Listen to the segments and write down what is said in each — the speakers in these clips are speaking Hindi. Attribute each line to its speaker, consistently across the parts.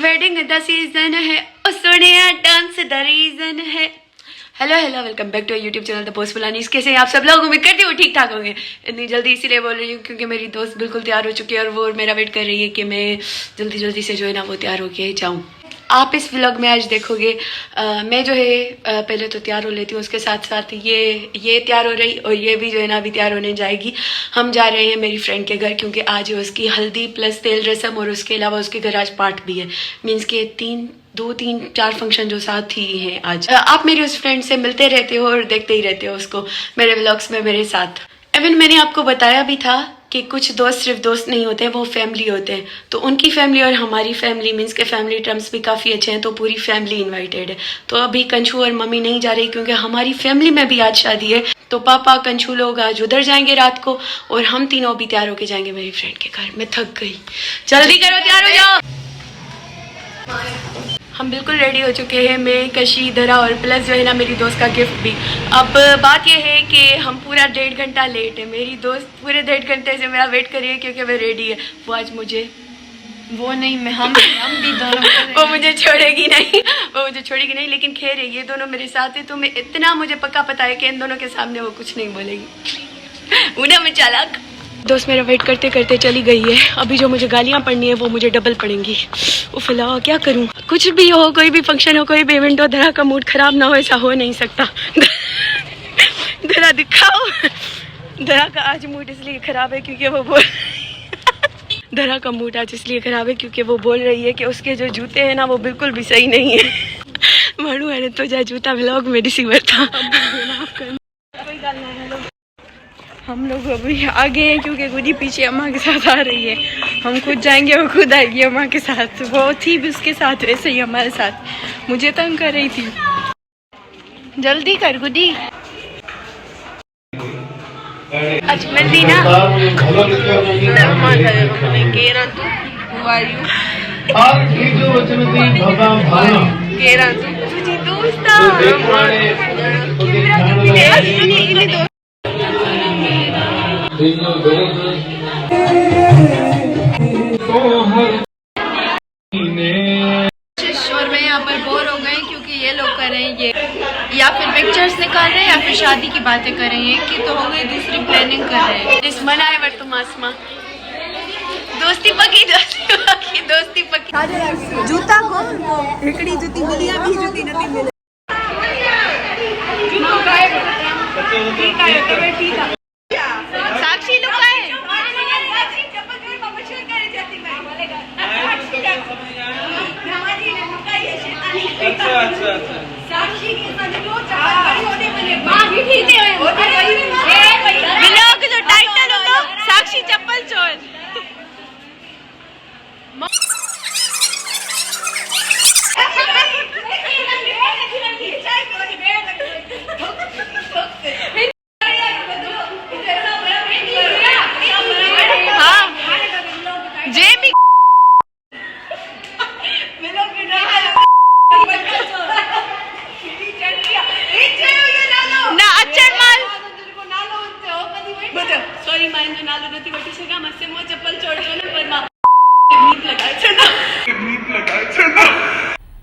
Speaker 1: वेडिंग द सीजन है, सुनिए डांस द रीजन है। Hello welcome back to YouTube channel the post फुलानी। कैसे हैं आप सब लोग? उम्मीद करती हूँ ठीक ठाक होंगे। इतनी जल्दी इसीलिए बोल रही हूँ क्योंकि मेरी दोस्त बिल्कुल तैयार हो चुकी है और वो मेरा वेट कर रही है कि मैं जल्दी से जो है ना वो तैयार होके जाऊँ। आप इस व्लॉग में आज देखोगे मैं जो है पहले तो तैयार हो लेती हूँ, उसके साथ साथ ये तैयार हो रही और ये भी जो है ना अभी तैयार होने जाएगी। हम जा रहे हैं मेरी फ्रेंड के घर क्योंकि आज है उसकी हल्दी प्लस तेल रस्म और उसके अलावा उसके घर आज पाठ भी है। मीन्स के 2-3-4 फंक्शन जो साथ ही हैं आज। आप मेरी उस फ्रेंड से मिलते रहते हो और देखते ही रहते हो उसको मेरे व्लॉग्स में मेरे साथ। इवन मैंने आपको बताया भी था कि कुछ दोस्त सिर्फ दोस्त नहीं होते हैं, वो फैमिली होते हैं। तो उनकी फैमिली और हमारी फैमिली मीन्स के फैमिली टर्म्स भी काफ़ी अच्छे हैं, तो पूरी फैमिली इनवाइटेड है। तो अभी कंचू और मम्मी नहीं जा रही क्योंकि हमारी फैमिली में भी आज शादी है। तो पापा कंचू लोग आज उधर जाएंगे रात को और हम तीनों भी तैयार होके जाएंगे मेरी फ्रेंड के घर। मैं थक गई, जल्दी करो तैयार हो जाओ। हम बिल्कुल रेडी हो चुके हैं, मैं, कशी, धरा और प्लस जो है ना मेरी दोस्त का गिफ्ट भी। अब बात यह है कि हम पूरा 1.5 घंटा लेट है। मेरी दोस्त पूरे 1.5 घंटे से मेरा वेट कर रही है क्योंकि मैं रेडी है। वो आज मुझे हम भी दोनों वो मुझे छोड़ेगी नहीं, लेकिन खैर है ये दोनों मेरे साथ है तो मैं इतना मुझे पक्का पता है कि इन दोनों के सामने वो कुछ नहीं बोलेगी। उन्हें मैं चालाक दोस्त मेरा वेट करते करते चली गई है। अभी जो मुझे गालियां पड़नी है वो मुझे डबल पड़ेंगी। फिलहाल क्या करूं? कुछ भी हो, कोई भी फंक्शन हो, कोई भी इवेंट हो, धरा का मूड खराब ना हो ऐसा हो नहीं सकता। धरा दिखाओ। धरा का आज मूड इसलिए खराब है क्योंकि वो बोल धरा का मूड आज इसलिए खराब है क्योंकि वो बोल रही है कि उसके जो जूते हैं ना वो बिल्कुल भी सही नहीं है। मानू है तो जा जूता व्लॉग में रिसीवर था। हम लोग अभी आगे हैं क्योंकि गुडी पीछे अम्मा के साथ आ रही है। हम खुद जाएंगे, वो खुद आएगी अम्मा के साथ। वो थी भी उसके साथ वैसे ही हमारे साथ, मुझे तंग कर रही थी। जल्दी कर गुडी। आज मिलती ना और मैं यहाँ पर बोर हो गई क्योंकि ये लोग कर रहे हैं ये या फिर पिक्चर्स निकाल रहे हैं या फिर शादी की बातें कर रहे हैं कि तो हो गई दूसरी प्लानिंग कर रहे हैं। इस मनाए वर तुम आसमा दोस्ती पकी जूता को हिकड़ी जूती मिलिया भी जूती नती मिले। साक्षी लोग आए व्लॉग जो टाइटल हो तो साक्षी चप्पल चोर।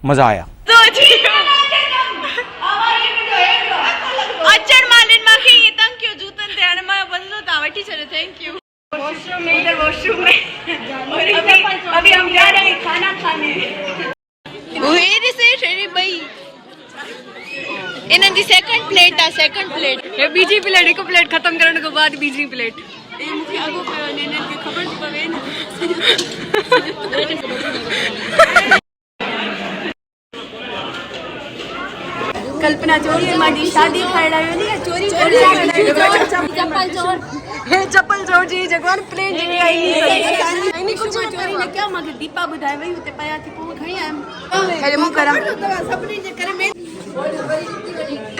Speaker 2: मजा आया।
Speaker 1: अचर मालिन माखी ये तंग क्यों जूतन ध्यान में बंदो तावटी चले। Thank you. वॉशरूम में और अभी हम जा रहे हैं खाना खाने। वेरी से रेडी भाई इन दी सेकंड प्लेट ये बीजी प्लेट एक प्लेट खत्म करने के बाद बीजी प्लेट ए मुझे आगो पे नेने के खबर पवे ना। कल्पना चोरी मारी शादी खड़ायो नहीं चोरी चप्पल चोर जी जगवान प्लेन जी आई नहीं कुछ चोरी ने क्या मागे दीपा बुधाई वही उते पाया थी पो खणी आम अरे मु करा सपनी जे करे में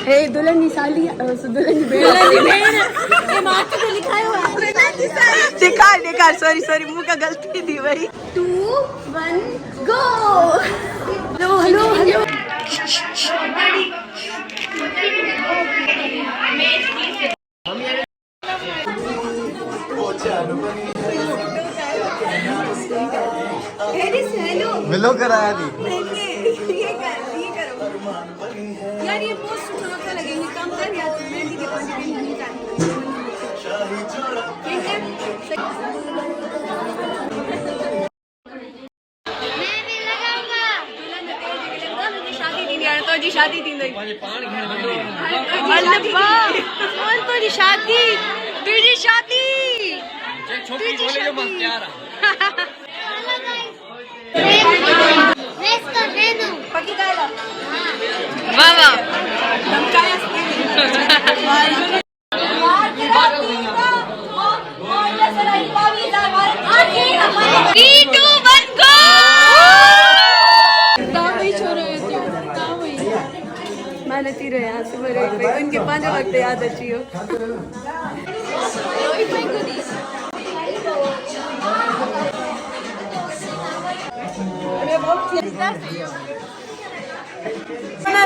Speaker 1: हे दुल्हन की साली दुल्हन की बहन ये माथे पे लिखायो है दिखा सॉरी मुंह का गलती थी भाई। 2 1 गो। हेलो
Speaker 3: हेलो कराया थी।
Speaker 1: ये करो यार, ये पोस्ट सुना लगेंगे कम कर या तो मेहंदी के पास नहीं जाने ठीक है। शादी थी यार, तो जी शादी थी नहीं अल्लाह कौन तो जी शादी तुझी शादी
Speaker 2: छोकरी बोले जो मस्त प्यारा
Speaker 1: पक्की गायला वाह वाह मेहनती रहे यहाँ से मेरे उनके 5 वक्त याद अच्छी हो।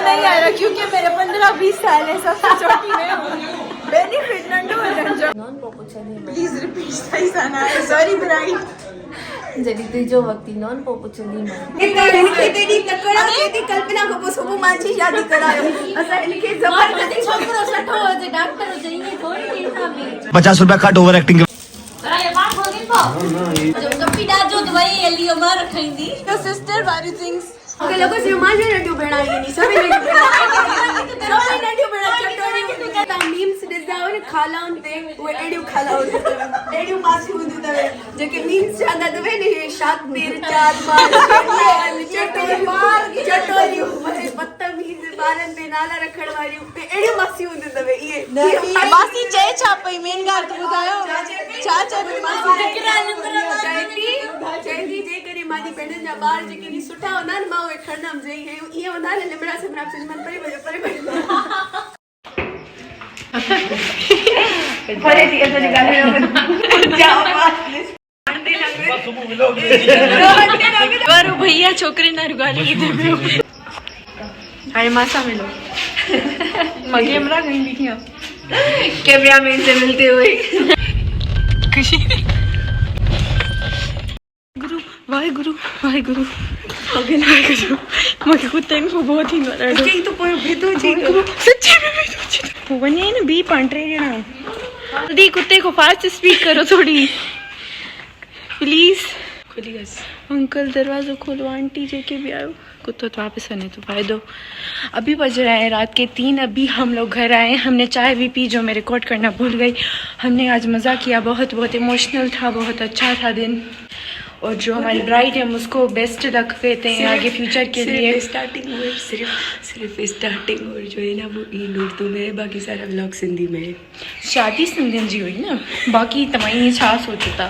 Speaker 1: नहीं आ रहा क्योंकि मेरे 15-20 साल है, सबसे छोटी मैं हूँ। बेनिफिट नंदू
Speaker 4: प्लीज रिपीट सही साना सॉरी ब्राइट
Speaker 5: जरी तुझो वक्ती नॉन पोपुचंदी मन
Speaker 1: तेरी तकड़ा तेरी कल्पना को पोसको मांची शादी करायो असा इनके जबरदस्ती
Speaker 5: छोकरो सठो हो जे डॉक्टर हो जाइए थोड़ी देर सामने
Speaker 3: 50 रुपया खट ओवर एक्टिंग
Speaker 5: अरे ये बात हो गई तो जब कपी डाजो दवाई एलियो मार रखईंदी
Speaker 4: योर सिस्टर वारी थिंग्स
Speaker 1: ओके लोगों से मांझे नड्यू भेणाई नहीं सभी नड्यू भेणा चटोरी ता मीम्स डिजाओ ने खाला उनते वो एडियो खाला होते एडियो मासी हुंदी तवे जेके मीम्स चांदा तवे ने शाद तीर चार बार चटोरी मते बदतमीज बारन पे नाला रखण वाली एडियो मासी हुंदी तवे ये
Speaker 4: मासी चए छापई मेन ॻाल्हि तो ॿुधायो छा चए मासी
Speaker 1: चैती जे करे मादी पेंडन जा बार जेके नी सुठा होना न मां वे खणम जई है ये होना ने लिमड़ा से प्राप्त मन परे परे थी ऐसा निकाले जाओ बारो भैया छोकरे ना रुगाली इधर पे हाय मासा मिलो कैमरा कहीं दिखिया कैमरा मैन से मिलते हुए खुशी गुरु वाहे गुरु मूंखे कुत्ते को बहुत ही मजा आयो तो पोइ भेदो जी सच्ची में भेदो जी वने न बी पंटरे जना जल्दी कुत्ते को फास्ट स्पीड करो थोड़ी प्लीज खुली गस अंकल दरवाजा खोलो आंटी जेके भी आयो कुत्तो तो वापस आने तो फायदो अभी बज रहे हैं रात के 3 अभी हम लोग घर आए हमने चाय भी पी जो मैं रिकॉर्ड करना भूल गई हमने आज मज़ा किया बहुत इमोशनल था बहुत अच्छा था दिन और जो हमारी ब्राइड है हम उसको बेस्ट लक कहते हैं आगे फ्यूचर के लिए स्टार्टिंग हुई सिर्फ स्टार्टिंग और जो है ना वो इन उर्दू में बाकी सारा व्लॉग सिंधी में शादी सिंधियुनि जी हुई ना बाकी तमाम छा सोचो था